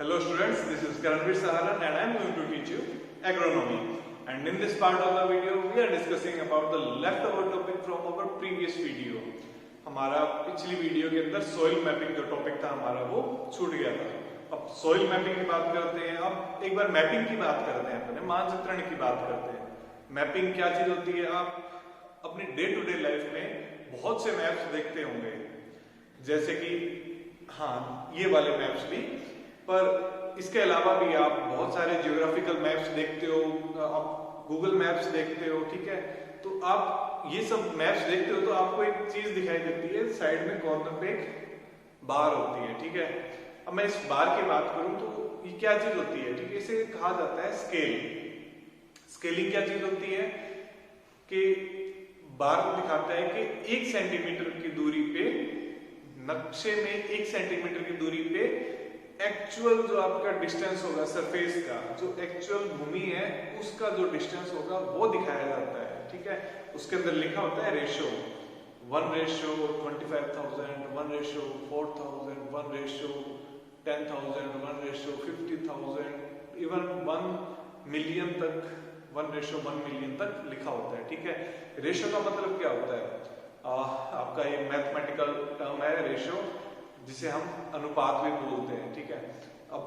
Hello students, this is Karanveer Saharan and I am going to teach you agronomy. And in this part of the video, we are discussing about the leftover topic from our previous video. हमारा पिछली video के अंदर soil mapping जो topic था हमारा वो छूट गया था. अब सोइल मैपिंग की बात करते हैं. अब एक बार मैपिंग की बात करते हैं, अपने मानचित्रण की बात करते हैं. मैपिंग क्या चीज होती है? आप अपनी डे टू डे लाइफ में बहुत से मैप्स देखते होंगे, जैसे कि ये वाले मैप्स भी, पर इसके अलावा भी आप बहुत सारे जियोग्राफिकल मैप्स देखते हो, आप गूगल मैप्स देखते हो, ठीक है. तो आप ये सब मैप्स देखते हो तो आपको एक चीज दिखाई देती है, साइड में कॉर्नर पे एक बार होती है, ठीक है. अब मैं इस बार की बात करूं तो ये क्या चीज होती है, ठीक है. इसे कहा जाता है स्केल. स्केलिंग क्या चीज होती है कि बार दिखाता है कि 1 सेंटीमीटर की दूरी पे, नक्शे में 1 सेंटीमीटर की दूरी पे एक्चुअल जो आपका डिस्टेंस होगा सरफेस का, जो एक्चुअल भूमि है उसका जो डिस्टेंस होगा वो दिखाया जाता है, ठीक है. उसके अंदर लिखा होता है रेशियो, 1:25,000, 1:4,000, 1:10,000, 1:50,000, इवन 1 मिलियन तक, 1:1 मिलियन तक लिखा होता है, ठीक है. रेशियो का मतलब क्या होता है? आपका ये मैथमेटिकल टर्म है रेशियो, जिसे हम अनुपात भी बोलते हैं, ठीक है. अब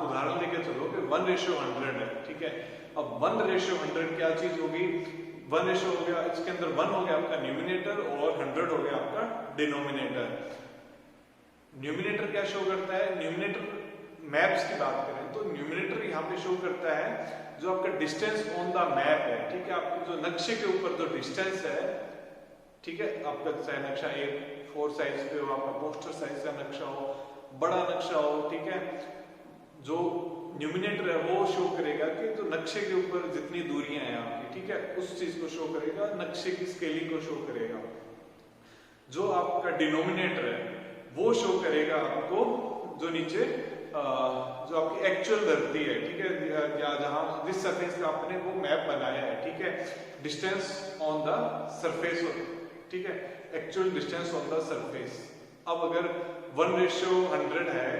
उदाहरण लेके चलो कि 1:100 है, ठीक है. अब 1:100 क्या चीज होगी? 1 हो गया, इसके अंदर 1 हो गया आपका न्यूमिनेटर और 100 हो गया आपका डिनोमिनेटर. न्यूमिनेटर क्या शो करता है? न्यूमिनेटर मैप्स की बात करें तो न्यूमिनेटर यहाँ पे शो करता है जो आपका डिस्टेंस ऑन द मैप है, ठीक है. आपके जो नक्शे के ऊपर जो डिस्टेंस है, ठीक है, आपका चाहे नक्शा A4 साइज पे हो, आपका पोस्टर साइज का नक्शा हो, बड़ा नक्शा हो, ठीक है. जो न्यूमिनेटर है वो शो करेगा कि जो नक्शे के ऊपर जितनी दूरियां हैं आपकी, ठीक है, उस चीज को शो करेगा, नक्शे की स्केलिंग को शो करेगा. जो आपका डिनोमिनेटर है वो शो करेगा आपको जो नीचे जो आपकी एक्चुअल धरती है, ठीक है, या जहां जिस सरफेस का आपने वो मैप बनाया है, ठीक है, डिस्टेंस ऑन द सरफेस, ठीक है, actual distance on the surface. अब अगर 1:100 है,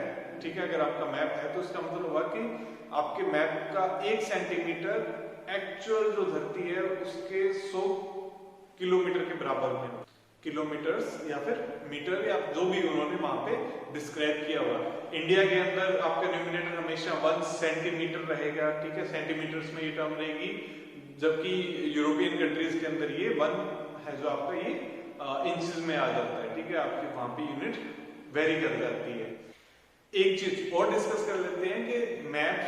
ठीक है, अगर आपका मैप है तो इसका मतलब हुआ कि आपके मैप का 1 सेंटीमीटर एक्चुअल जो धरती है उसके 100 किलोमीटर के बराबर में, किलोमीटर्स या फिर मीटर या जो भी उन्होंने वहां पे डिस्क्राइब किया हुआ. इंडिया के अंदर आपका न्यूमिनेटर हमेशा 1 सेंटीमीटर रहेगा, ठीक है, सेंटीमीटर्स में ये टर्म रहेगी, जबकि यूरोपियन कंट्रीज के अंदर ये 1 है जो आपका ये इंचेस में आ जाता है, ठीक है. आपकी वहां पे यूनिट वेरी कर जाती है. एक चीज और डिस्कस कर लेते हैं कि मैप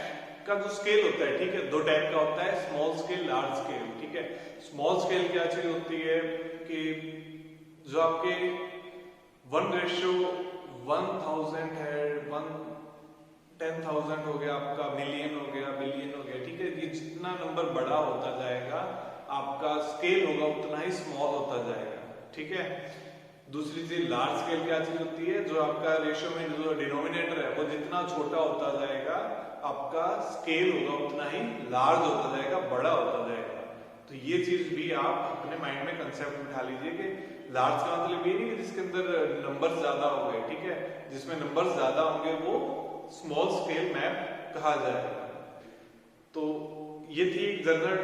का जो स्केल होता है, ठीक है, 2 टाइप का होता है, स्मॉल स्केल, लार्ज स्केल, ठीक है. स्मॉल स्केल क्या चीज होती है कि जो आपके 1:1000 है, 1/10,000 हो गया, आपका मिलियन हो गया, बिलियन हो गया, ठीक है. ये जितना नंबर बड़ा होता जाएगा आपका स्केल होगा उतना ही स्मॉल होता जाएगा, ठीक है. दूसरी चीज लार्ज स्केल क्या चीज होती है? जो आपका रेशियो में जो डिनोमिनेटर है वो जितना छोटा होता जाएगा आपका स्केल होगा उतना ही लार्ज होता जाएगा, बड़ा होता जाएगा. तो ये चीज भी आप अपने माइंड में कंसेप्ट बिठा लीजिए कि लार्ज का मतलब ये नहीं कि जिसके अंदर नंबर ज्यादा हो गए, ठीक है, जिसमें नंबर ज्यादा होंगे वो स्मॉल स्केल मैप कहा जाएगा. तो ये थी जनरल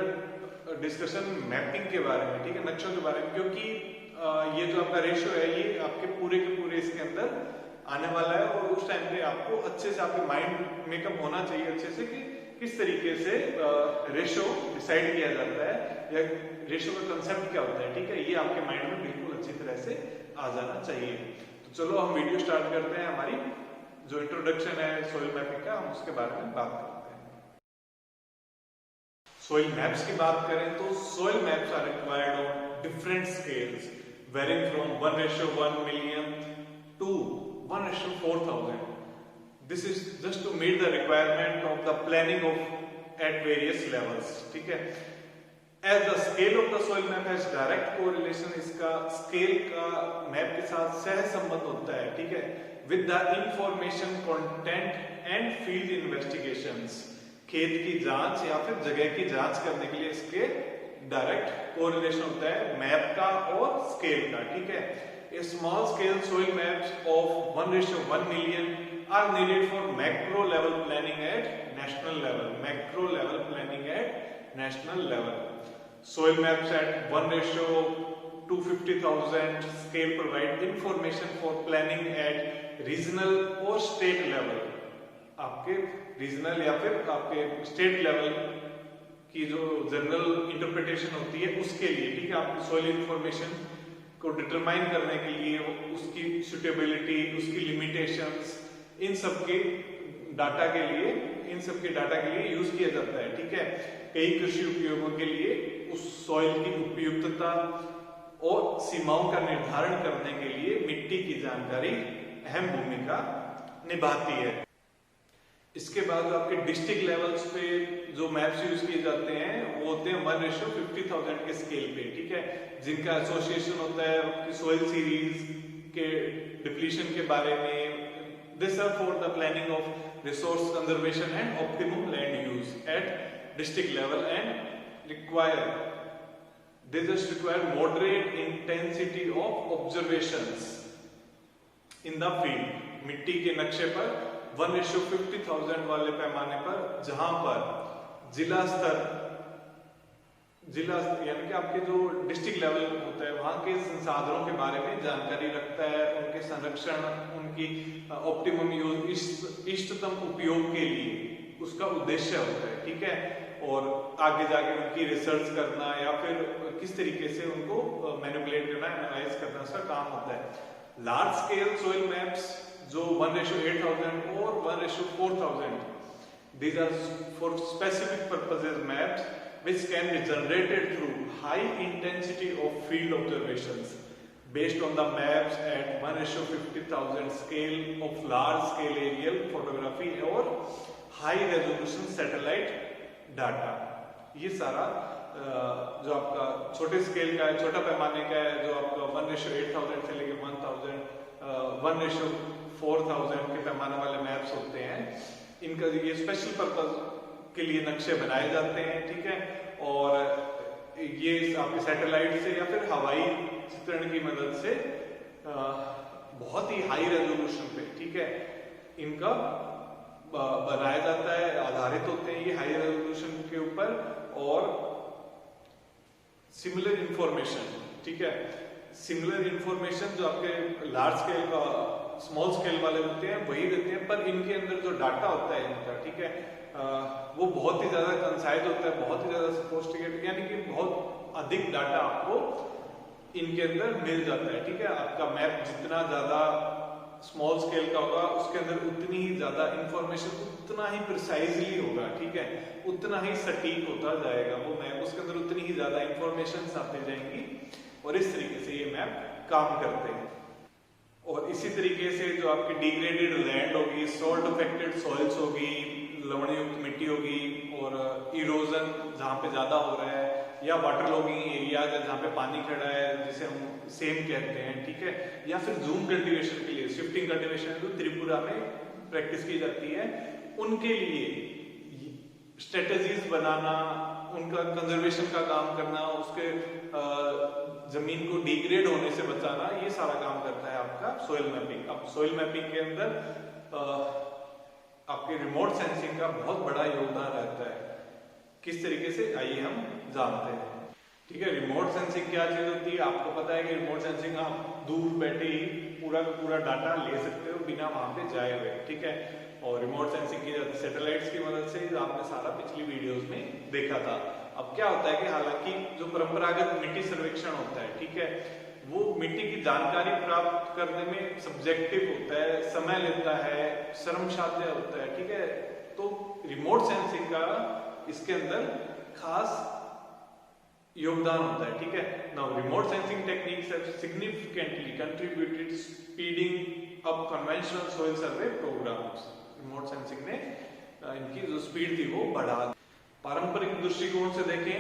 डिस्कशन मैपिंग के बारे में, ठीक है, नक्शों के बारे में, क्योंकि ये जो आपका रेशियो है ये आपके पूरे के पूरे इसके अंदर आने वाला है और उस टाइम पे आपको अच्छे से आपके माइंड मेकअप होना चाहिए अच्छे से कि किस तरीके से रेशियो डिसाइड किया जाता है या रेशियो का कंसेप्ट क्या होता है, ठीक है. ये आपके माइंड में बिल्कुल अच्छी तरह से आ जाना चाहिए. तो चलो हम वीडियो स्टार्ट करते हैं. हमारी जो इंट्रोडक्शन है सोइल मैपिंग का, हम उसके बारे में बात करते हैं. सोइल मैप्स की बात करें तो soil maps are required on different scales varying from 1:1 million to 1:4,000. This is just to meet the requirement of the planning of at various levels, ठीक है. As the scale of the soil map has direct correlation, इसका scale का map के साथ सह संबंध होता है, ठीक है, with the information content and field investigations. खेत की जांच या फिर जगह की जांच करने के लिए इसके डायरेक्ट कोरिलेशन होता है मैप का और स्केल का, ठीक है. A small scale soil maps of 1:1 million are needed for macro level planning at national level. Macro level planning at national level. Soil maps at 1:250,000 scale provide information for planning at regional or state level. आपके regional या फिर आपके state level की जो general interpretation होती है उसके लिए, ठीक है, आपकी सॉइल इंफॉर्मेशन को डिटरमाइन करने के लिए, उसकी सुटेबिलिटी, उसकी लिमिटेशंस, इन सब के डाटा के लिए यूज किया जाता है, ठीक है। कई कृषि उपयोगों के लिए उस सॉइल की उपयुक्तता और सीमाओं का निर्धारण करने के लिए मिट्टी की जानकारी अहम भूमिका निभाती है। इसके बाद आपके डिस्ट्रिक्ट लेवल्स पे जो मैप्स यूज किए जाते हैं वो होते हैं 1:50,000 के स्केल पे, ठीक है, जिनका एसोसिएशन होता है आपकी सॉइल सीरीज के डिप्लीशन के बारे में। This are for the planning of resource conservation and optimum land use at district level and they just require moderate intensity of observations in the field. मिट्टी के नक्शे पर 1:50,000 वाले पैमाने पर, जहां पर जिला यानी कि आपके जो डिस्ट्रिक्ट लेवल होता है वहां के संसाधनों के बारे में जानकारी रखता है, उनके संरक्षण, उनकी ऑप्टिमम यूज, इष्टतम उपयोग के लिए उसका उद्देश्य होता है, ठीक है। और आगे जाके उनकी रिसर्च करना या फिर किस तरीके से उनको मैनिपुलेट करना, एनालाइज करना उसका काम होता है। लार्ज स्केल सॉइल मैप्स जो 1:8,000 और 1:4,000, these are for specific purposes maps which can be generated through high intensity of field observations based on the maps at 1:50,000 scale of large scale aerial photography or high resolution satellite data. ये सारा जो आपका छोटे scale का है, छोटा पैमाने का है, जो आपका 1:8,000 से लेके 1,000, 1:4,000 के पैमाने वाले मैप्स होते हैं, इनका ये स्पेशल पर्पस के लिए नक्शे बनाए जाते हैं, ठीक है। और ये आपके सैटेलाइट से या फिर हवाई चित्रण की मदद से बहुत ही हाई रेजोल्यूशन पे, ठीक है, इनका बनाया जाता है, आधारित होते हैं ये हाई रेजोल्यूशन के ऊपर। और सिमिलर इंफॉर्मेशन, ठीक है, सिमिलर इंफॉर्मेशन जो आपके लार्ज स्केल का स्मॉल स्केल वाले होते हैं वही देते हैं, पर इनके अंदर जो डाटा होता है इनका, ठीक है, वो बहुत ही ज्यादा कंसाइज होता है, बहुत ही ज्यादा सोफिस्टिकेटेड, यानी कि बहुत अधिक डाटा आपको इनके अंदर मिल जाता है, ठीक है। आपका मैप जितना ज्यादा स्मॉल स्केल का होगा उसके अंदर उतनी ही ज्यादा इंफॉर्मेशन, उतना ही प्रिसाइजली होगा, ठीक है, उतना ही सटीक होता जाएगा वो मैप, उसके अंदर उतनी ही ज्यादा इंफॉर्मेशन आती जाएंगी, और इस तरीके से ये मैप काम करते हैं। और इसी तरीके से जो आपकी डिग्रेडेड लैंड होगी, सॉल्ट अफेक्टेड सॉइल्स होगी, लवणयुक्त मिट्टी होगी, और इरोजन जहाँ पे ज्यादा हो रहा है, या वाटर लॉगिंग एरिया जहाँ पे पानी खड़ा है जिसे हम सेम कहते हैं, ठीक है, या फिर जूम कल्टीवेशन के लिए, शिफ्टिंग कल्टीवेशन जो त्रिपुरा में प्रैक्टिस की जाती है, उनके लिए स्ट्रेटेजीज बनाना, उनका कंजर्वेशन का काम करना, उसके जमीन को डिग्रेड होने से बचाना, ये सारा काम करता है आपका सोइल मैपिंग। अब सोइल मैपिंग के अंदर आपके रिमोट सेंसिंग का बहुत बड़ा योगदान रहता है। किस तरीके से, आइए हम जानते हैं, ठीक है। रिमोट सेंसिंग क्या चीज होती है, आपको पता है कि रिमोट सेंसिंग आप दूर बैठे ही पूरा का पूरा डाटा ले सकते हो बिना वहां पे जाए हुए, ठीक है। और रिमोट सेंसिंग की जाती है सैटेलाइट्स की मदद से, आपने सारा पिछली वीडियोस में देखा था। अब क्या होता है कि हालांकि जो परंपरागत मिट्टी सर्वेक्षण होता है, ठीक है, वो मिट्टी की जानकारी प्राप्त करने में सब्जेक्टिव होता है, समय लेता है, श्रमसाध्य होता है, ठीक है। तो रिमोट सेंसिंग का इसके अंदर खास योगदान होता है, ठीक है। Now remote sensing techniques have significantly contributed speeding up conventional soil survey programmes. Remote sensing ने इनकी जो स्पीड थी वो बढ़ा। पारंपरिक दृष्टिकोण से देखें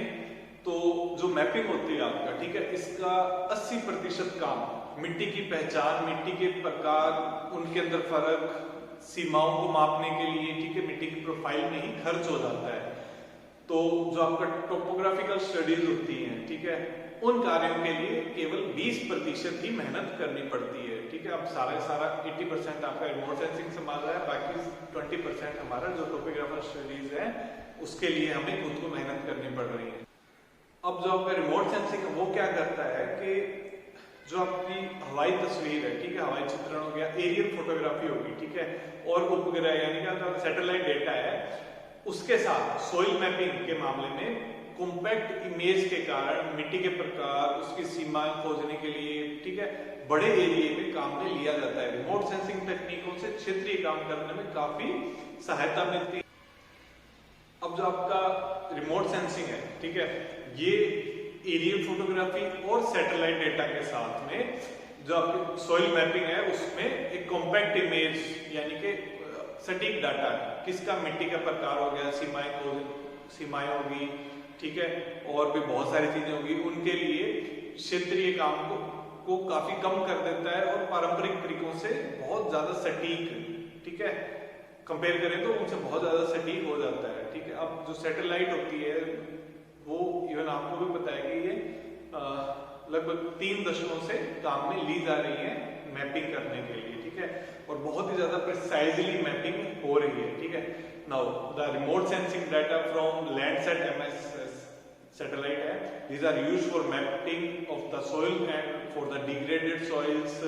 तो जो मैपिंग होती है आपका, ठीक है, इसका 80% काम मिट्टी की पहचान, मिट्टी के प्रकार, उनके अंदर फर्क, सीमाओं को मापने के लिए, ठीक है, मिट्टी की प्रोफाइल में ही खर्च हो जाता है। तो जो आपका टोपोग्राफिकल स्टडीज होती हैं, ठीक है, उन कार्यों के लिए केवल 20% ही मेहनत करनी पड़ती है, ठीक है। अब सारा 80% आपका रिमोट सेंसिंग संभाल रहा है, बाकी 20% हमारा जो टोपोग्राफिकल स्टडीज है उसके लिए हमें खुद को मेहनत करनी पड़ रही है। अब जो आपका रिमोट सेंसिंग है वो क्या करता है कि जो आपकी हवाई तस्वीर है, ठीक है, हवाई चित्रण हो गया, एरियल फोटोग्राफी होगी, ठीक है, और उपग्रह यानी क्या सैटेलाइट डेटा है, उसके साथ सोइल मैपिंग के मामले में कॉम्पैक्ट इमेज के कारण मिट्टी के प्रकार, उसकी सीमाएं खोजने के लिए, ठीक है, बड़े एरिया में काम में लिया जाता है। रिमोट सेंसिंग तकनीकों से क्षेत्रीय काम करने में काफी सहायता मिलती है। अब जो आपका रिमोट सेंसिंग है, ठीक है, ये एरियल फोटोग्राफी और सैटेलाइट डेटा के साथ में जो आपकी सॉइल मैपिंग है उसमें एक कॉम्पैक्ट इमेज यानी कि सटीक डाटा, किसका मिट्टी का प्रकार हो गया, सीमाएं होगी, ठीक है, और भी बहुत सारी चीजें होगी, उनके लिए क्षेत्रीय काम को काफी कम कर देता है और पारंपरिक तरीकों से बहुत ज्यादा सटीक, ठीक है, कंपेयर करें तो उनसे बहुत ज्यादा सटीक हो जाता है, ठीक है। अब जो सैटेलाइट होती है वो इवन आपको भी पता है कि ये लगभग 3 दशकों से काम में ली जा रही है मैपिंग करने के लिए, ठीक है, और बहुत ही ज्यादा प्रिसाइजली मैपिंग हो रही है, ठीक है। Now the remote sensing data from Landsat MSS satellite है, these are used for mapping of the soil and for the degraded soils,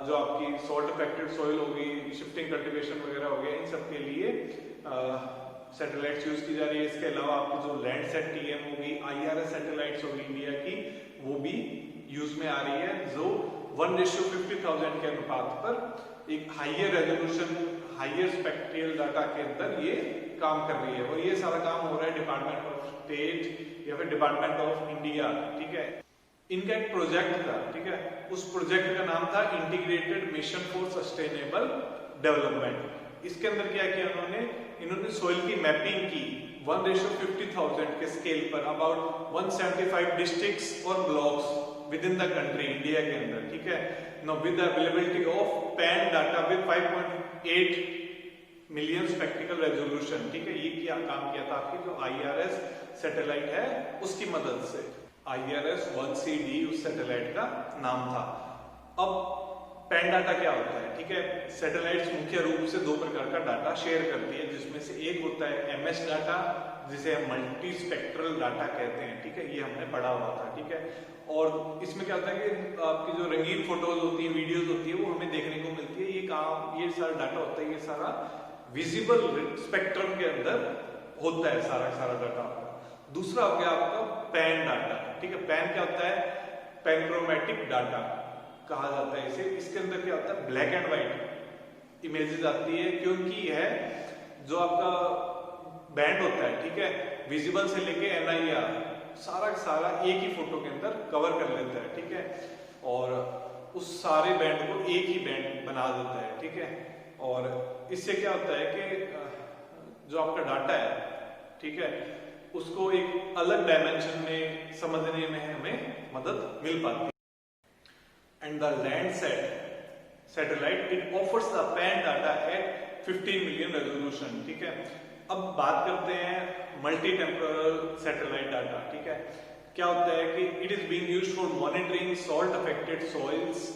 जो आपकी सॉल्ट अफेक्टेड सॉइल होगी, शिफ्टिंग कल्टीवेशन वगैरह हो गया, इन सब के लिए सैटेलाइट्स यूज की जा रही है। इसके अलावा आपकी जो लैंडसैट TM होगी, IRS सैटेलाइट्स होगी इंडिया की, वो भी यूज में आ रही है, जो 1:50,000 के अनुपात पर एक higher resolution, higher spectral data के अंदर ये काम कर रही है। और ये सारा काम हो रहा है डिपार्टमेंट ऑफ स्टेट या फिर डिपार्टमेंट ऑफ इंडिया, ठीक है। इनका एक प्रोजेक्ट था, ठीक है, उस प्रोजेक्ट का नाम था integrated mission for sustainable development. इसके अंदर क्या किया इन्होंने सोइल की मैपिंग की 1:50,000 के स्केल पर अबाउट 175 डिस्ट्रिक्ट्स और blocks within the country, India के अंदर, ठीक है। Now with the availability of pan data with 5.8 million spectral resolution, ठीक है, ये क्या काम किया था आपकी जो IRS सैटेलाइट है उसकी मदद से। IRS 1CD उस सैटेलाइट का नाम था। अब पैन डाटा क्या होता है, ठीक है, सैटेलाइट्स मुख्य रूप से 2 प्रकार का डाटा शेयर करती है, जिसमें से एक होता है MS डाटा, जिसे हम मल्टी स्पेक्ट्रल डाटा कहते हैं, ठीक है, ये हमने पढ़ा हुआ था, ठीक है। और इसमें क्या होता है कि आपकी जो रंगीन फोटोज होती है, वीडियोज होती है, वो हमें देखने को मिलती है। ये सारा डाटा होता है, ये सारा विजिबल स्पेक्ट्रम के अंदर होता है सारा डाटा। दूसरा हो गया आपका पैन डाटा, ठीक है। पैन क्या होता है, पैनक्रोमैटिक डाटा कहा जाता है इसे। इसके अंदर क्या होता है, ब्लैक एंड व्हाइट इमेजेस आती है, क्योंकि यह जो आपका बैंड होता है, ठीक है, विजिबल से लेके NIR सारा एक ही फोटो के अंदर कवर कर लेता है, ठीक है, और उस सारे बैंड को एक ही बैंड बना देता है, ठीक है। और इससे क्या होता है कि जो आपका डाटा है, ठीक है, उसको एक अलग डायमेंशन में समझने में हमें मदद मिल पाती है। And the Landsat satellite it offers the pan data at 15 million resolution, ठीक है। अब बात करते हैं मल्टी टेम्पोरल सैटेलाइट डाटा, ठीक है। क्या होता है कि it is being used for monitoring salt affected soils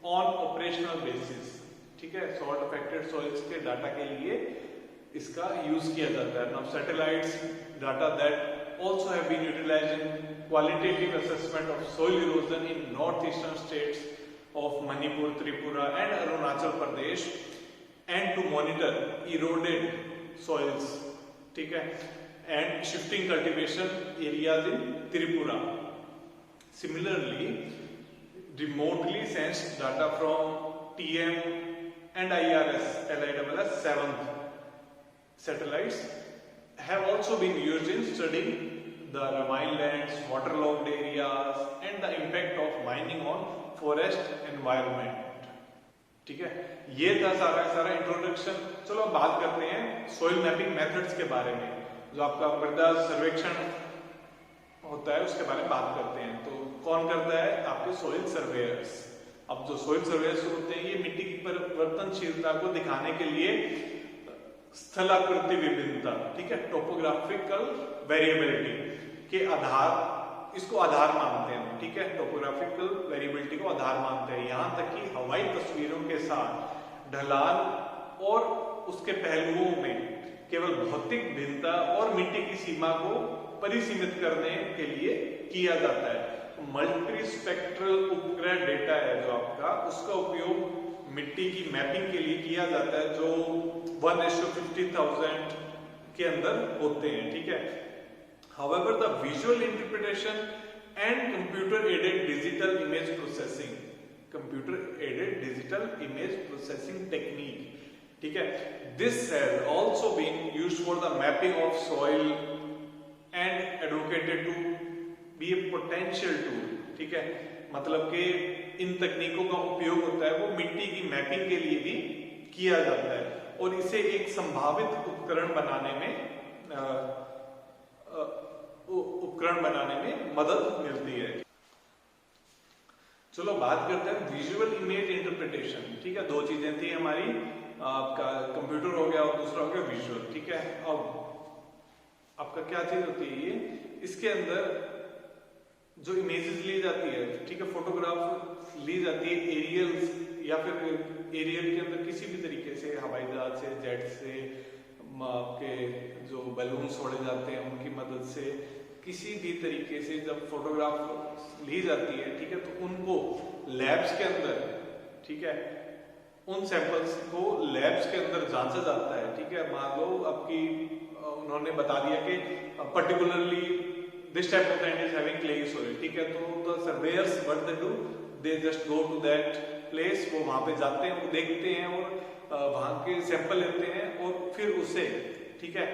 on operational basis, ठीक है। सॉल्ट अफेक्टेड सॉइल्स के डाटा के लिए इसका यूज किया जाता है। Now satellites data that also have been utilized in qualitative assessment of soil erosion in northeastern states of Manipur, Tripura and Arunachal Pradesh and to monitor eroded soils, ठीक है, and shifting cultivation areas in Tripura. Similarly, remotely sensed data from TM and IRS LISS 7th satellites have also been used in studying the ravine lands, waterlogged areas and the impact of mining on forest environment, ठीक है। ये था सारा introduction. चलो अब बात करते हैं सोइल मैपिंग मेथड्स के बारे में, जो आपका मृदा सर्वेक्षण होता है उसके बारे में बात करते हैं। तो कौन करता है, आपके सोइल सर्वेयर्स। अब जो सोइल सर्वेयर्स होते हैं ये मिट्टी की परिवर्तनशीलता को दिखाने के लिए स्थलाकृति विभिन्नता, ठीक है, टोपोग्राफिकल वेरिएबिलिटी के आधार, इसको आधार मानते हैं, ठीक है, टोपोग्राफिकल वेरिएबिलिटी को आधार मानते हैं। यहां तक कि हवाई तस्वीरों के साथ ढलान और उसके पहलुओं में केवल भौतिक भिन्नता और मिट्टी की सीमा को परिसीमित करने के लिए किया जाता है। मल्टी स्पेक्ट्रल उपग्रह डेटा है जो आपका, उसका उपयोग मिट्टी की मैपिंग के लिए किया जाता है, जो 1:50,000 के अंदर होते हैं, ठीक है। However, the visual interpretation and computer-aided digital image processing technique, ठीक है, this has also been used for the mapping of soil and advocated to be a potential tool, ठीक है, मतलब कि इन तकनीकों का उपयोग होता है वो मिट्टी की मैपिंग के लिए भी किया जाता है और इसे एक संभावित उपकरण बनाने में मदद मिलती है। चलो बात करते हैं विजुअल इमेज इंटरप्रिटेशन, ठीक है। दो चीजें थी हमारी, आपका कंप्यूटर हो गया और दूसरा हो गया विजुअल, ठीक है। अब आपका क्या चीज होती है ये, इसके अंदर जो इमेजेस ली जाती है, ठीक है, फोटोग्राफ ली जाती है एरियल्स या फिर एरियल के अंदर किसी भी तरीके से, हवाई जहाज से, जेट से, आपके जो बैलून छोड़े जाते हैं उनकी मदद से, किसी भी तरीके से जब फोटोग्राफ ली जाती है, ठीक है, तो उनको लैब्स के अंदर, ठीक है, उन सैंपल्स को लैब्स के अंदर जांचा जाता है, ठीक है। मान लो आपकी उन्होंने बता दिया कि particularly this type of land is having clayey soil, ठीक है, तो the surveyors what they do, they just go to that place, वो वहां पे जाते हैं, वो देखते हैं और वहां के सैंपल लेते हैं और फिर उसे, ठीक है,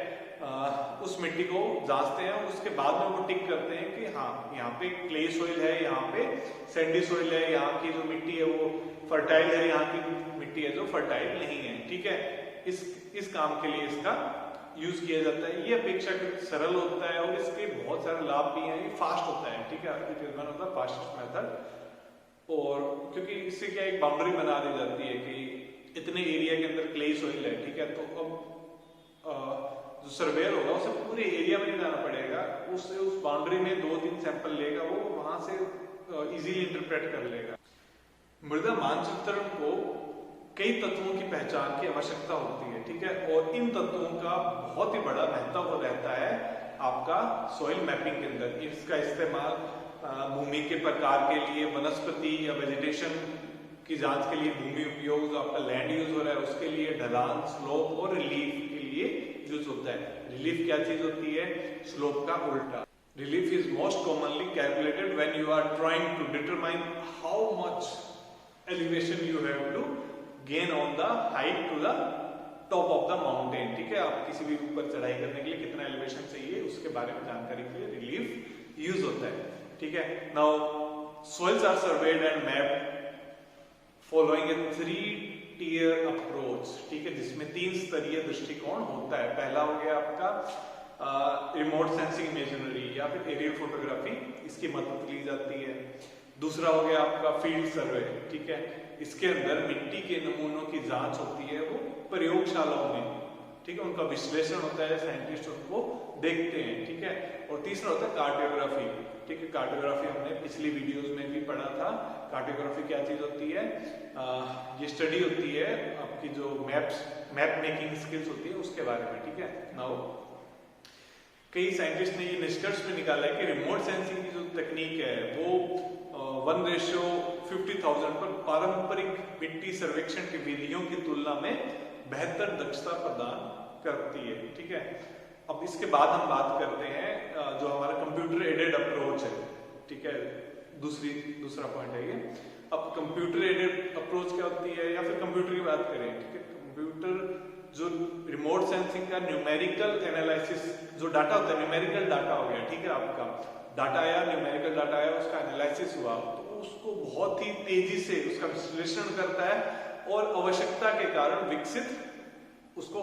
उस मिट्टी को जांचते हैं और उसके बाद में वो टिक करते हैं कि हाँ यहाँ पे क्ले सॉइल है, यहाँ पे सैंडी सॉइल है, यहाँ की जो मिट्टी है वो फर्टाइल है, यहाँ की मिट्टी है जो फर्टाइल नहीं है, ठीक है। इस काम के लिए इसका यूज किया जाता है। ये अपेक्षाकृत सरल होता है और इसके बहुत सारे लाभ भी हैं, ये फास्ट होता है, ठीक है, it is one of the fastest method. और क्योंकि इससे क्या एक बाउंड्री बना दी जाती है कि इतने एरिया के अंदर क्ले सॉइल है, ठीक है, तो अब जो सर्वेयर होगा उसे पूरे एरिया में नहीं जाना पड़ेगा, उससे उस बाउंड्री में 2-3 सैंपल लेगा, वो वहां से इजीली इंटरप्रेट कर लेगा। मृदा मानचित्रण को कई तत्वों की पहचान की आवश्यकता होती है, ठीक है, और इन तत्वों का बहुत ही बड़ा महत्व रहता है आपका सॉइल मैपिंग के अंदर। इसका इस्तेमाल भूमि के प्रकार के लिए, वनस्पति या वेजिटेशन की जांच के लिए, भूमि उपयोग जो आपका लैंड यूज हो रहा है उसके लिए, ढलान, स्लोप और रिलीफ के लिए यूज होता है। रिलीफ क्या चीज होती है, स्लोप का उल्टा। Relief is most commonly calculated when you are trying to determine how much elevation you have to gain on the height to the top of the mountain, ठीक है, आप किसी भी ऊपर चढ़ाई करने के लिए कितना एलिवेशन चाहिए उसके बारे में जानकारी के लिए रिलीफ यूज होता है, ठीक है। Now soils are surveyed and mapped following a 3-tier approach, ठीक है, जिसमें 3 स्तरीय दृष्टिकोण होता है। पहला हो गया आपका रिमोट सेंसिंग इमेजनरी या फिर एरियल फोटोग्राफी, इसकी मदद ली जाती है। दूसरा हो गया आपका फील्ड सर्वे, ठीक है, इसके अंदर मिट्टी के नमूनों की जांच होती है वो प्रयोगशालाओं में, ठीक है, उनका विश्लेषण होता है, साइंटिस्ट उनको देखते हैं, ठीक है। और तीसरा होता है कार्टोग्राफी, ठीक है, कार्टोग्राफी हमने पिछली वीडियोस में भी पढ़ा था। कार्टोग्राफी क्या चीज होती है, ये स्टडी होती है आपकी जो मैप मेकिंग स्किल्स होती है उसके बारे में, ठीक है। नाउ कई साइंटिस्ट ने ये निष्कर्ष में निकाला है कि रिमोट सेंसिंग की जो तकनीक है वो 1:50,000 पर पारंपरिक मिट्टी सर्वेक्षण की विधियों की तुलना में बेहतर दक्षता प्रदान करती है, ठीक है। अब इसके बाद हम बात करते हैं जो हमारा कंप्यूटर एडेड अप्रोच है, ठीक है, दूसरा पॉइंट है ये। अब कंप्यूटर एडेड अप्रोच क्या होती है, या फिर कंप्यूटर की बात करें, ठीक है, कंप्यूटर जो रिमोट सेंसिंग का न्यूमेरिकल एनालिसिस जो डाटा होता है, न्यूमेरिकल डाटा हो गया, ठीक है, आपका डाटा आया, न्यूमेरिकल डाटा आया, उसका एनालिसिस हुआ, तो उसको बहुत ही तेजी से उसका विश्लेषण करता है और आवश्यकता के कारण विकसित उसको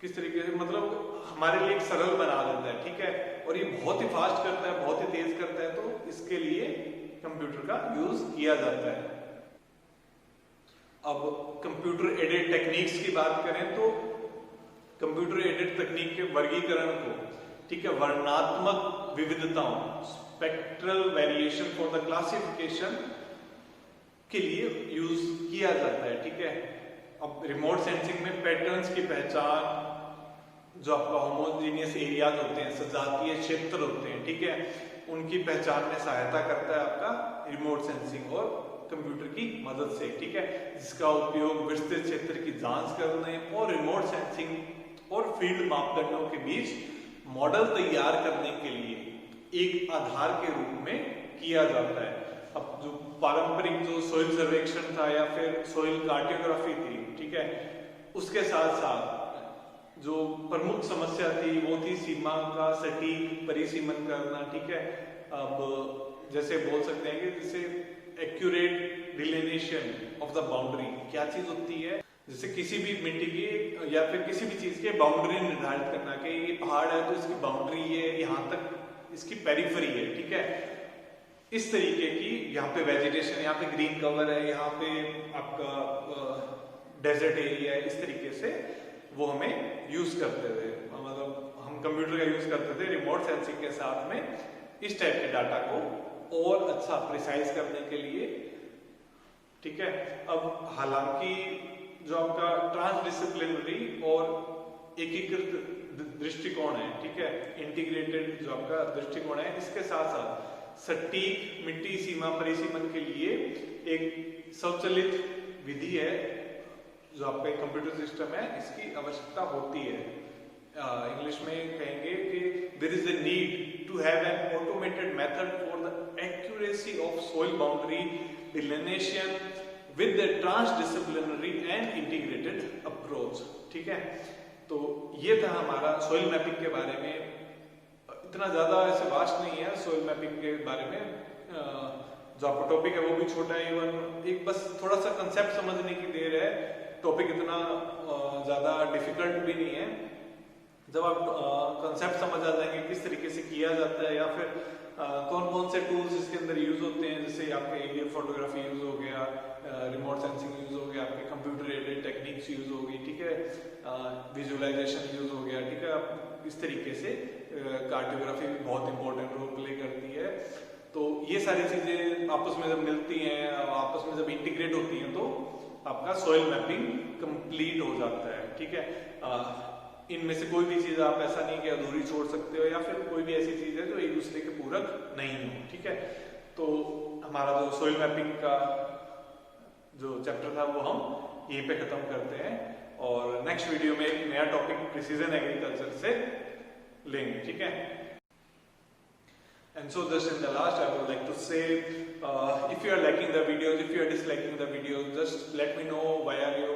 किस तरीके से, मतलब हमारे लिए एक सरल बना देता है, ठीक है, और ये बहुत ही फास्ट करता है, बहुत ही तेज करता है, तो इसके लिए कंप्यूटर का यूज किया जाता है। अब कंप्यूटर एडेड टेक्निक्स की बात करें तो कंप्यूटर एडेड तकनीक के वर्गीकरण को, ठीक है, वर्णनात्मक विविधताओं, spectral variation for the classification के लिए यूज किया जाता है, ठीक है। अब रिमोट सेंसिंग में पैटर्न्स की पहचान, जो आपका होमोजेनियस एरियाज होते हैं, सजातीय क्षेत्र होते हैं, ठीक है, उनकी पहचान में सहायता करता है आपका रिमोट सेंसिंग और कंप्यूटर की मदद से, ठीक है, जिसका उपयोग विस्तृत क्षेत्र की जांच करने और रिमोट सेंसिंग और फील्ड मापदंडों के बीच मॉडल तैयार करने के लिए एक आधार के रूप में किया जाता है। अब जो पारंपरिक जो सोइल सर्वेक्षण था या फिर सोइल कार्टोग्राफी थी, ठीक है, उसके साथ साथ जो प्रमुख समस्या थी वो थी सीमा का सटीक परिसीमन करना, ठीक है। अब जैसे बोल सकते हैं कि जैसे accurate delineation of the boundary, क्या चीज होती है, जैसे किसी भी मिट्टी की या फिर किसी भी चीज के बाउंड्री निर्धारित करना कि ये पहाड़ है तो इसकी बाउंड्री है, यहाँ तक इसकी पेरिफेरी है, ठीक है, इस तरीके की। यहाँ पे वेजिटेशन, यहाँ पे ग्रीन कवर है, यहाँ पे आपका डेजर्ट एरिया है, इस तरीके से वो हमें यूज करते थे, मतलब हम कंप्यूटर का यूज करते थे रिमोट सेंसिंग के साथ में इस टाइप के डाटा को और अच्छा प्रिसाइज करने के लिए, ठीक है। अब हालांकि जो आपका ट्रांसडिसिप्लिनरी और एकीकृत दृष्टिकोण है, ठीक है, इंटीग्रेटेड जो आपका दृष्टिकोण है, इसके साथ साथ सटीक मिट्टी सीमा परिसीमन के लिए एक स्वचालित विधि है जो आपका कंप्यूटर सिस्टम है, इसकी आवश्यकता होती है। इंग्लिश में कहेंगे कि there is a need to have an automated method for the accuracy of soil boundary delineation with the transdisciplinary and integrated approach, ठीक है। तो ये था हमारा सॉइल मैपिंग के बारे में। इतना ज्यादा ऐसे वास्ट नहीं है सॉइल मैपिंग के बारे में, जो आपका टॉपिक है वो भी छोटा है, इवन एक बस थोड़ा सा कंसेप्ट समझने की देर है, टॉपिक इतना ज्यादा डिफिकल्ट भी नहीं है। जब आप कंसेप्ट समझ आ जाएंगे किस तरीके से किया जाता है या फिर कौन कौन से टूल्स इसके अंदर यूज होते हैं, जैसे आपके एरियल फोटोग्राफी यूज हो गया, रिमोट सेंसिंग यूज हो गया, आपके कंप्यूटर एडेड टेक्निक्स यूज होगी, ठीक है, विजुअलाइजेशन यूज हो गया, ठीक है। आप इस तरीके से कार्टोग्राफी भी बहुत इंपॉर्टेंट रोल प्ले करती है। तो ये सारी चीजें आपस में जब मिलती हैं, आपस में जब इंटीग्रेट होती हैं, तो आपका सॉइल मैपिंग कंप्लीट हो जाता है, ठीक है। इनमें से कोई भी चीज आप ऐसा नहीं कि अधूरी छोड़ सकते हो या फिर कोई भी ऐसी चीज है जो एक दूसरे के पूरक नहीं हो, ठीक है। तो हमारा जो सॉइल मैपिंग का जो चैप्टर था वो हम यहीं पे खत्म करते हैं और नेक्स्ट वीडियो में एक नया टॉपिक प्रिसीजन एग्रीकल्चर से लेंगे, ठीक है। And so just in the last I would like to say if you are liking the videos, if you are disliking the videos, just let me know why are you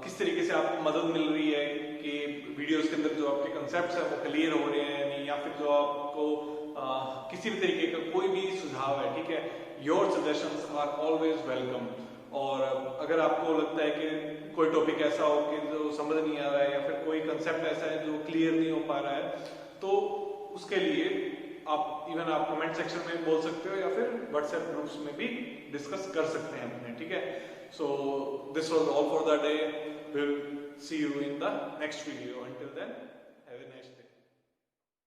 किस तरीके से आपको मदद मिल रही है कि वीडियोस के अंदर जो आपके कंसेप्ट्स हैं वो क्लियर हो रहे हैं नहीं, या फिर जो आपको किसी भी तरीके का कोई भी सुझाव है, ठीक है, your suggestions are always welcome. और अगर आपको लगता है कि कोई टॉपिक ऐसा हो कि जो समझ नहीं आ रहा है या फिर कोई कंसेप्ट ऐसा है जो क्लियर नहीं हो पा रहा है, तो उसके लिए आप इवन आप कमेंट सेक्शन में बोल सकते हो या फिर व्हाट्सएप ग्रुप्स में भी डिस्कस कर सकते हैं अपने, ठीक है। So this was all for the day. We'll see you in the next video. Until then.